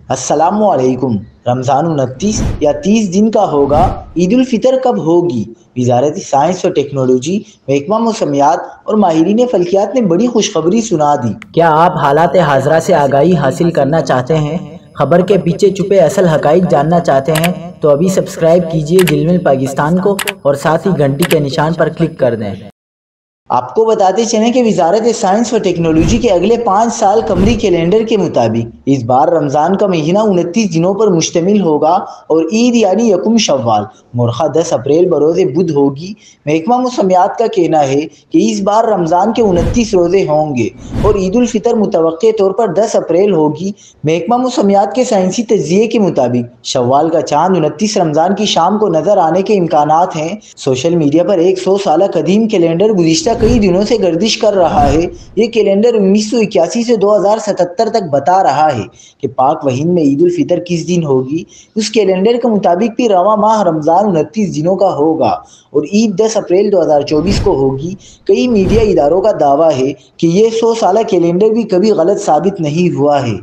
अस्सलामु अलैकुम। रमज़ान 29 या 30 दिन का होगा। ईद उल फितर कब होगी? वजारत साइंस और टेक्नोलॉजी, महकमा मौसमियात और माहिरीन फल्कियात ने बड़ी खुशखबरी सुना दी। क्या आप हालात हाजरा से आगाही हासिल करना चाहते हैं? खबर के पीछे छुपे असल हकाइक जानना चाहते हैं? तो अभी सब्सक्राइब कीजिए जिलमिल पाकिस्तान को और साथ ही घंटी के निशान पर क्लिक कर दें। आपको बताते चलें कि वजारत साइंस और टेक्नोलॉजी के अगले 5 साल कमरी कैलेंडर के मुताबिक इस बार रमज़ान का महीना 29 दिनों पर मुश्तमिल होगा और ईद यानी यकुम शव्वाल मुर्खा 10 अप्रैल बरोज़ बुध होगी। महकमा मौसमियात का कहना है कि इस बार रमज़ान के 29 रोज़े होंगे और ईद उल फितर मुतवक्के तौर पर 10 अप्रैल होगी। महकमा मौसमियात के साइंसी तज्ज़िये के मुताबिक शव्वाल का चांद 29 रमज़ान की शाम को नज़र आने के इम्कानात हैं। सोशल मीडिया पर एक 100 साल कदीम कैलेंडर गुज़िश्ता कई दिनों से गर्दिश कर रहा है। ये कैलेंडर 1981 से 2077 तक बता रहा है कि पाक व हिंद में ईद उल फितर किस दिन होगी। उस कैलेंडर के मुताबिक भी रवा माह रमज़ान 29 दिनों का होगा और ईद 10 अप्रैल 2024 को होगी। कई मीडिया इदारों का दावा है कि ये 100 साल कैलेंडर भी कभी गलत साबित नहीं हुआ है।